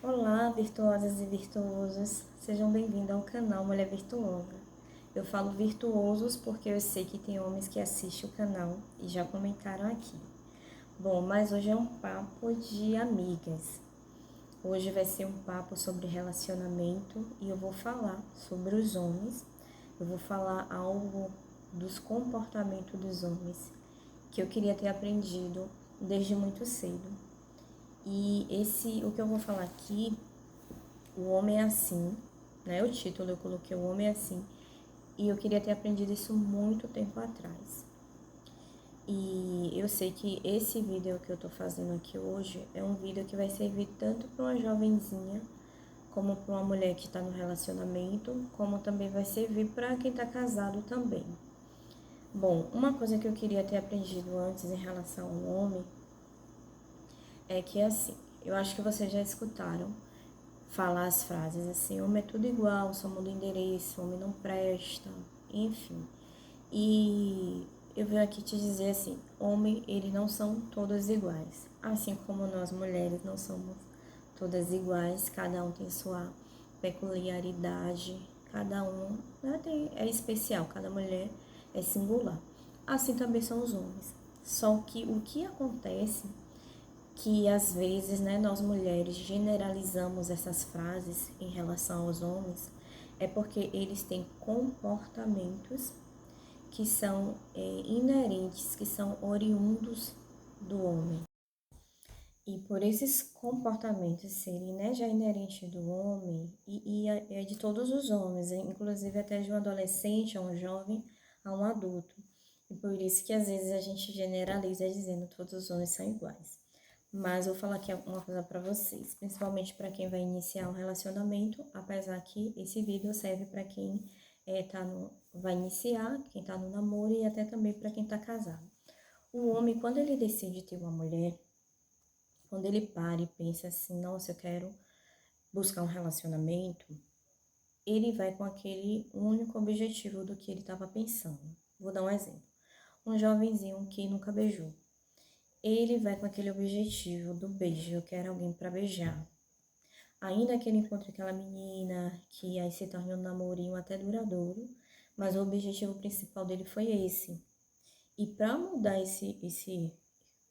Olá, virtuosas e virtuosos, sejam bem-vindos ao canal Mulher Virtuosa. Eu falo virtuosos porque eu sei que tem homens que assistem o canal e já comentaram aqui. Bom, mas hoje é um papo de amigas. Hoje vai ser um papo sobre relacionamento e eu vou falar sobre os homens. Eu vou falar algo dos comportamentos dos homens que eu queria ter aprendido desde muito cedo. E o que eu vou falar aqui, o homem é assim, né? O título eu coloquei o homem é assim. E eu queria ter aprendido isso muito tempo atrás. E eu sei que esse vídeo que eu tô fazendo aqui hoje é um vídeo que vai servir tanto para uma jovenzinha, como para uma mulher que está no relacionamento, como também vai servir para quem está casado também. Bom, uma coisa que eu queria ter aprendido antes em relação ao homem é que assim, eu acho que vocês já escutaram falar as frases assim, homem é tudo igual, só muda o endereço, homem não presta, enfim. E eu venho aqui te dizer assim, homem, eles não são todos iguais. Assim como nós mulheres não somos todas iguais, cada um tem sua peculiaridade, cada um é especial, cada mulher é singular. Assim também são os homens. Só que o que acontece que às vezes, né, nós mulheres generalizamos essas frases em relação aos homens, é porque eles têm comportamentos que são inerentes, que são oriundos do homem. E por esses comportamentos serem, né, já inerentes do homem, é de todos os homens, inclusive até de um adolescente, a um jovem, a um adulto. E por isso que às vezes a gente generaliza dizendo que todos os homens são iguais. Mas eu vou falar aqui uma coisa para vocês, principalmente para quem vai iniciar um relacionamento, apesar que esse vídeo serve para quem vai iniciar, quem está no namoro e até também para quem está casado. O homem, quando ele decide ter uma mulher, quando ele para e pensa assim, nossa, eu quero buscar um relacionamento, ele vai com aquele único objetivo do que ele estava pensando. Vou dar um exemplo. Um jovenzinho que nunca beijou. Ele vai com aquele objetivo do beijo, eu quero alguém para beijar. Ainda que ele encontre aquela menina, que aí se torne um namorinho até duradouro, mas o objetivo principal dele foi esse. E para mudar esse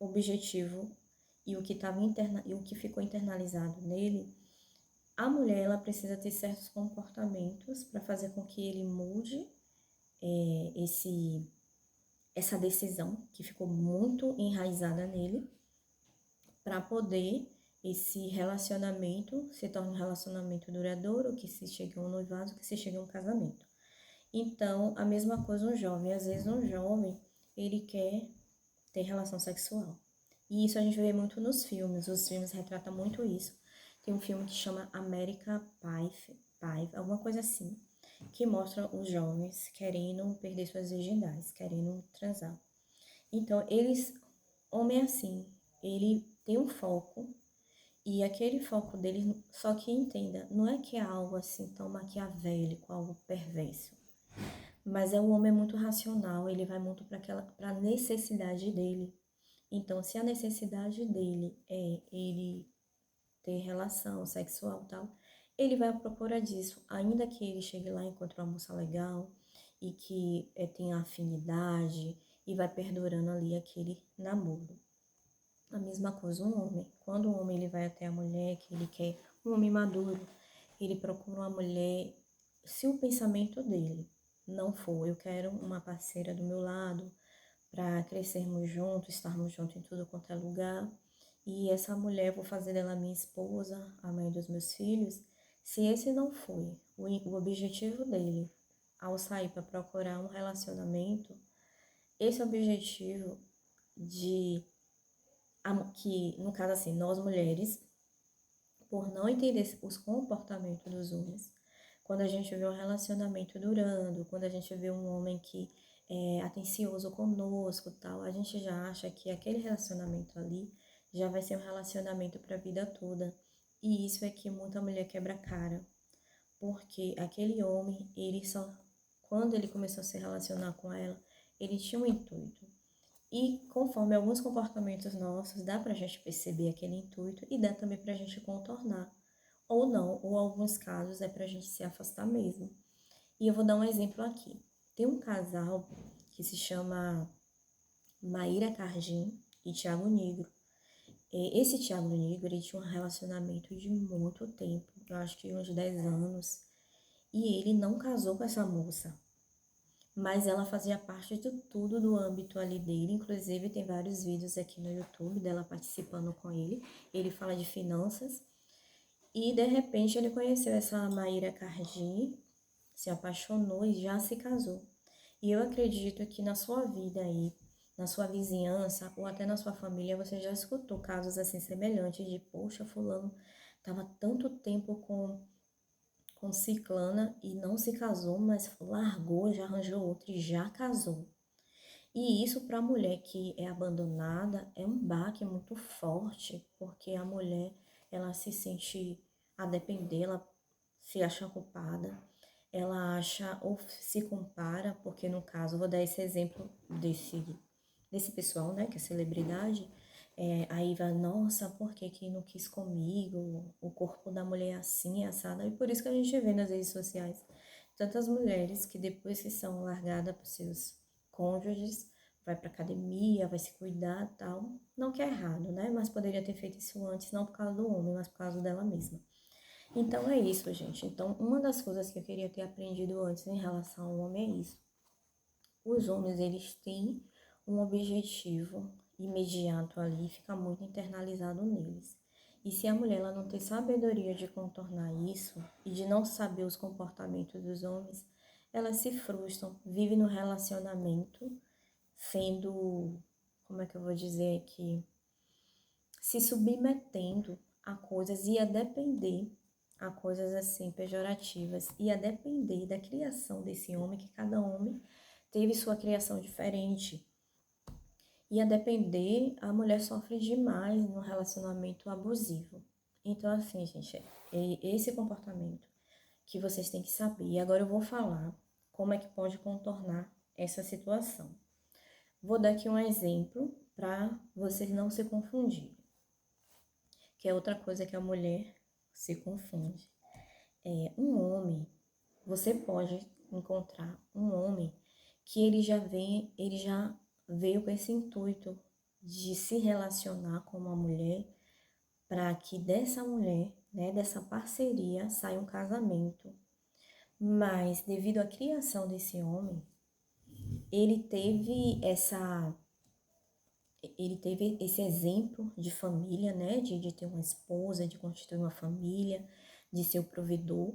objetivo e e o que ficou internalizado nele, a mulher ela precisa ter certos comportamentos para fazer com que ele mude essa decisão que ficou muito enraizada nele, para poder esse relacionamento se torne um relacionamento duradouro, que se chegue a um noivado, que se chegue a um casamento. Então, a mesma coisa um jovem. Às vezes um jovem, ele quer ter relação sexual. E isso a gente vê muito nos filmes. Os filmes retratam muito isso. Tem um filme que chama American Pie, alguma coisa assim, que mostra os jovens querendo perder suas virgindades, querendo transar. Então, homem é assim, ele tem um foco, e aquele foco dele, só que entenda, não é que é algo assim tão maquiavélico, algo perverso. Mas o homem é muito racional, ele vai muito para a necessidade dele. Então, se a necessidade dele é ele ter relação sexual e tal, ele vai à procura disso, ainda que ele chegue lá e encontre uma moça legal e que tenha afinidade e vai perdurando ali aquele namoro. A mesma coisa um homem. Quando o homem ele vai até a mulher, que ele quer um homem maduro, ele procura uma mulher, se o pensamento dele não for, eu quero uma parceira do meu lado, para crescermos juntos, estarmos juntos em tudo quanto é lugar, e essa mulher vou fazer dela minha esposa, a mãe dos meus filhos, se esse não foi o objetivo dele ao sair para procurar um relacionamento, esse objetivo de que, no caso assim, nós mulheres, por não entender os comportamentos dos homens, quando a gente vê um relacionamento durando, quando a gente vê um homem que é atencioso conosco, tal, a gente já acha que aquele relacionamento ali já vai ser um relacionamento para a vida toda. E isso é que muita mulher quebra a cara, porque aquele homem, quando ele começou a se relacionar com ela, ele tinha um intuito. E conforme alguns comportamentos nossos, dá pra gente perceber aquele intuito e dá também pra gente contornar. ou não, ou alguns casos é pra gente se afastar mesmo. E eu vou dar um exemplo aqui. Tem um casal que se chama Maíra Cardim e Thiago Negro. Esse Thiago Negro, ele tinha um relacionamento de muito tempo, eu acho que uns 10 anos, e ele não casou com essa moça, mas ela fazia parte de tudo do âmbito ali dele, inclusive tem vários vídeos aqui no YouTube dela participando com ele fala de finanças, e de repente ele conheceu essa Maíra Cardim, se apaixonou e já se casou. E eu acredito que na sua vida aí, na sua vizinhança ou até na sua família, você já escutou casos assim semelhantes de, poxa, fulano estava tanto tempo com ciclana e não se casou, mas largou, já arranjou outro e já casou. E isso para a mulher que é abandonada é um baque muito forte, porque a mulher, ela se sente a depender, ela se acha culpada, ela acha ou se compara, porque no caso, vou dar esse exemplo desse pessoal, né, que é celebridade, aí vai, nossa, por que que não quis comigo? O corpo da mulher é assim, é assado. E por isso que a gente vê nas redes sociais tantas mulheres que depois que são largadas por seus cônjuges, vai pra academia, vai se cuidar e tal. Não que é errado, né? Mas poderia ter feito isso antes, não por causa do homem, mas por causa dela mesma. Então é isso, gente. Então, uma das coisas que eu queria ter aprendido antes em relação ao homem é isso. Os homens, eles têm um objetivo imediato ali, fica muito internalizado neles. E se a mulher ela não tem sabedoria de contornar isso e de não saber os comportamentos dos homens, elas se frustram, vivem no relacionamento sendo, como é que eu vou dizer aqui, se submetendo a coisas e a depender a coisas assim pejorativas e a depender da criação desse homem, que cada homem teve sua criação diferente. E a depender, a mulher sofre demais no relacionamento abusivo. Então, assim, gente, é esse comportamento que vocês têm que saber. E agora eu vou falar como é que pode contornar essa situação. Vou dar aqui um exemplo para vocês não se confundirem, que é outra coisa que a mulher se confunde. Um homem, você pode encontrar um homem que ele já veio com esse intuito de se relacionar com uma mulher para que dessa mulher, né, dessa parceria saia um casamento. Mas devido à criação desse homem, ele teve essa ele teve esse exemplo de família, né, de ter uma esposa, de constituir uma família, de ser o provedor.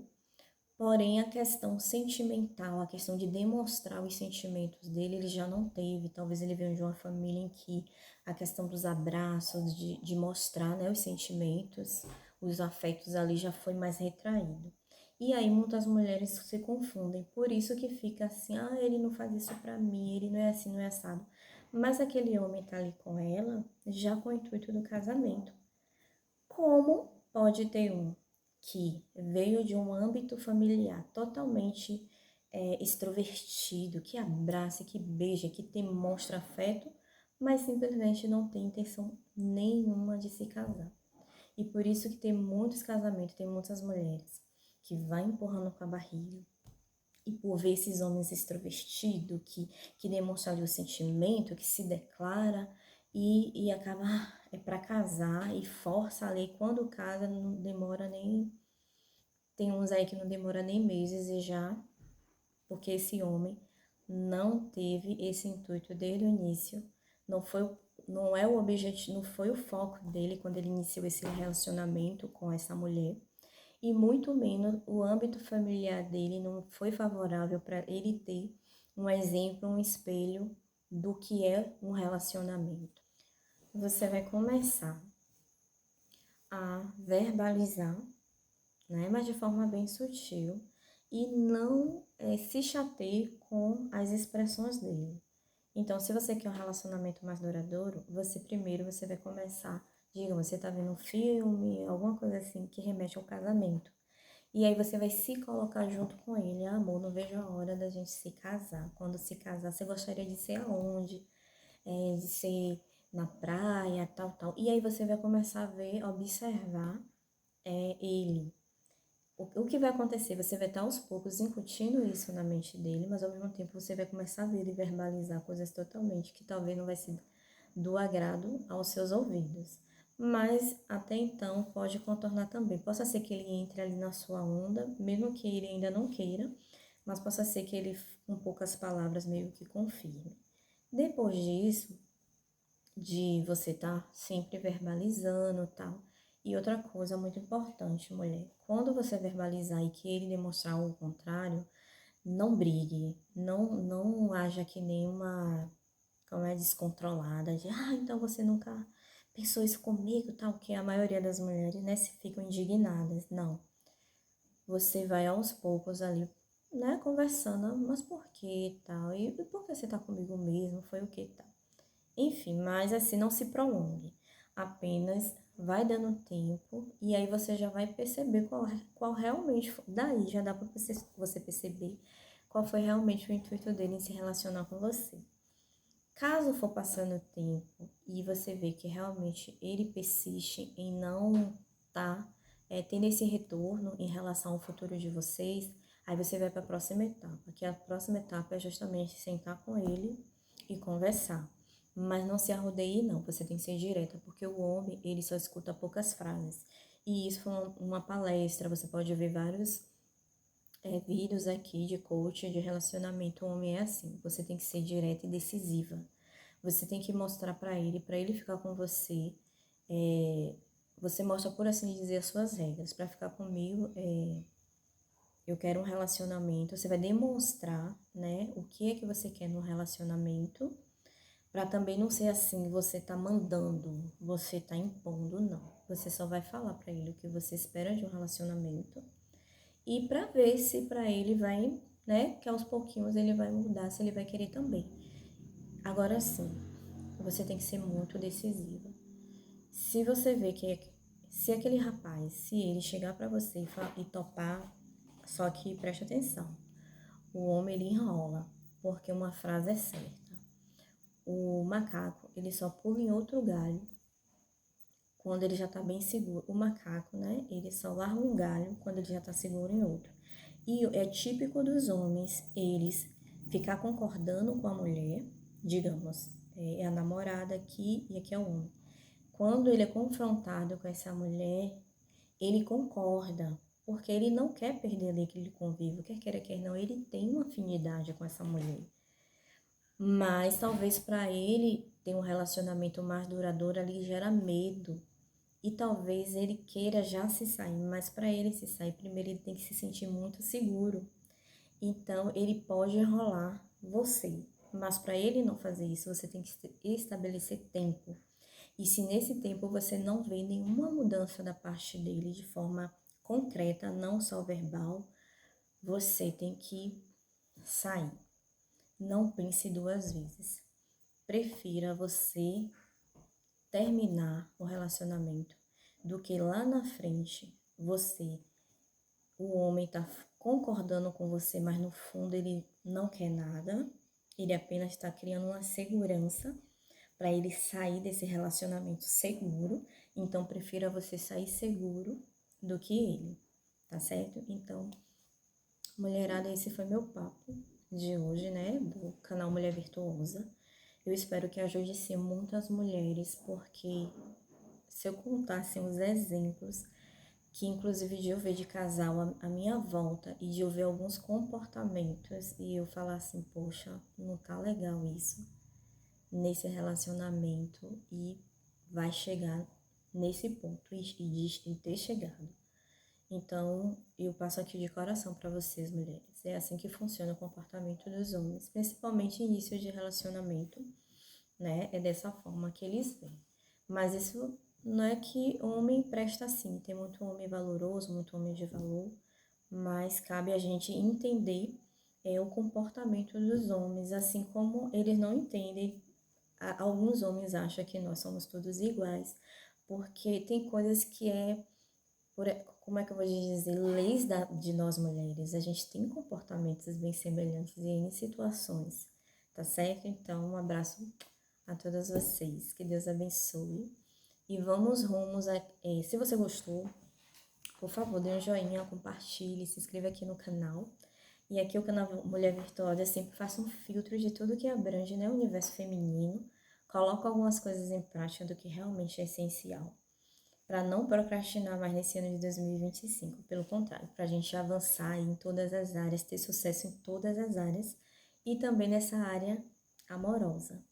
Porém, a questão sentimental, a questão de demonstrar os sentimentos dele, ele já não teve. Talvez ele venha de uma família em que a questão dos abraços, de mostrar, né, os sentimentos, os afetos ali já foi mais retraído. E aí muitas mulheres se confundem. Por isso que fica assim, ah, ele não faz isso pra mim, ele não é assim, não é assado. Mas aquele homem tá ali com ela, já com o intuito do casamento. Como pode ter um que veio de um âmbito familiar totalmente extrovertido, que abraça, que beija, que demonstra afeto, mas simplesmente não tem intenção nenhuma de se casar. E por isso que tem muitos casamentos, tem muitas mulheres que vai empurrando com a barriga, e por ver esses homens extrovertidos, que demonstram ali o sentimento, que se declara e acaba, é para casar e força ali. Quando casa, não demora nem. Tem uns aí que não demora nem meses e já, porque esse homem não teve esse intuito desde o início, não é o objetivo, não foi o foco dele quando ele iniciou esse relacionamento com essa mulher. E muito menos o âmbito familiar dele não foi favorável para ele ter um exemplo, um espelho do que é um relacionamento. Você vai começar a verbalizar, né, mas de forma bem sutil, e não se chateie com as expressões dele. Então, se você quer um relacionamento mais duradouro, você vai começar, digamos, você está vendo um filme, alguma coisa assim que remete ao casamento. E aí você vai se colocar junto com ele. Ah, amor, não vejo a hora da gente se casar. Quando se casar, você gostaria de ser aonde? De ser na praia, tal, tal. E aí você vai começar a ver, observar ele. o que vai acontecer? Você vai estar aos poucos incutindo isso na mente dele, mas ao mesmo tempo você vai começar a ver ele verbalizar coisas totalmente que talvez não vai ser do agrado aos seus ouvidos. Mas até então pode contornar também. Possa ser que ele entre ali na sua onda, mesmo que ele ainda não queira, mas possa ser que ele, com poucas palavras, meio que confirme. Depois disso, de você estar sempre verbalizando e tal. E outra coisa muito importante, mulher, quando você verbalizar e que ele demonstrar o contrário, não brigue, não haja que nem uma, como é, descontrolada, de, então você nunca pensou isso comigo, tal, que a maioria das mulheres, né, se ficam indignadas. Não, você vai aos poucos ali, né, conversando, mas por que tal? E por que você tá comigo mesmo? Foi o que tal? Enfim, mas assim, não se prolongue. Apenas vai dando tempo e aí você já vai perceber qual realmente foi. Daí já dá para você perceber qual foi realmente o intuito dele em se relacionar com você. Caso for passando o tempo e você vê que realmente ele persiste em não estar tendo esse retorno em relação ao futuro de vocês, aí você vai para a próxima etapa, que a próxima etapa é justamente sentar com ele e conversar. Mas não se arrodeie não, você tem que ser direta, porque o homem, ele só escuta poucas frases. E isso foi uma palestra, você pode ver vários vídeos aqui de coach, de relacionamento. O homem é assim, você tem que ser direta e decisiva. Você tem que mostrar para ele ficar com você. Você mostra, por assim dizer, as suas regras. Para ficar comigo, eu quero um relacionamento. Você vai demonstrar, né, o que é que você quer no relacionamento. Para também não ser assim, você tá mandando, você tá impondo, não. Você só vai falar para ele o que você espera de um relacionamento e para ver se para ele vai, né, que aos pouquinhos ele vai mudar, se ele vai querer também. Agora sim, você tem que ser muito decisiva. Se você vê que se aquele rapaz, se ele chegar para você e topar, só que preste atenção, o homem ele enrola, porque uma frase é certa. O macaco, ele só pula em outro galho quando ele já está bem seguro. O macaco, né, ele só larga um galho quando ele já está seguro em outro. E é típico dos homens eles ficar concordando com a mulher, digamos, é a namorada aqui e aqui é o homem. Quando ele é confrontado com essa mulher, ele concorda, porque ele não quer perder ali aquele convívio, quer queira, quer não, ele tem uma afinidade com essa mulher. Mas talvez para ele ter um relacionamento mais duradouro ali gera medo. E talvez ele queira já se sair, mas para ele se sair, primeiro ele tem que se sentir muito seguro. Então ele pode enrolar você. Mas para ele não fazer isso, você tem que estabelecer tempo. E se nesse tempo você não vê nenhuma mudança da parte dele de forma concreta, não só verbal, você tem que sair. Não pense duas vezes. Prefira você terminar o relacionamento do que lá na frente o homem tá concordando com você, mas no fundo ele não quer nada. Ele apenas está criando uma segurança para ele sair desse relacionamento seguro. Então, prefira você sair seguro do que ele, tá certo? Então, mulherada, esse foi meu papo de hoje, né? Do canal Mulher Virtuosa. Eu espero que ajude sim muitas mulheres, porque se eu contasse uns exemplos, que inclusive de eu ver de casal a minha volta e de eu ver alguns comportamentos e eu falar assim, poxa, não tá legal isso nesse relacionamento e vai chegar nesse ponto e ter chegado. Então, eu passo aqui de coração para vocês, mulheres. É assim que funciona o comportamento dos homens, principalmente início de relacionamento, né? É dessa forma que eles veem. Mas isso não é que homem presta assim. Tem muito homem valoroso, muito homem de valor, mas cabe a gente entender o comportamento dos homens, assim como eles não entendem. Alguns homens acham que nós somos todos iguais, porque tem coisas que como é que eu vou dizer, leis de nós mulheres. A gente tem comportamentos bem semelhantes em situações, tá certo? Então, um abraço a todas vocês, que Deus abençoe. E vamos rumos se você gostou, Por favor, dê um joinha, compartilhe, se inscreva aqui no canal. E aqui o canal Mulher Virtuosa, eu sempre faço um filtro de tudo que abrange, né, o universo feminino. Coloco algumas coisas em prática do que realmente é essencial, para não procrastinar mais nesse ano de 2025. Pelo contrário, para a gente avançar em todas as áreas, ter sucesso em todas as áreas e também nessa área amorosa.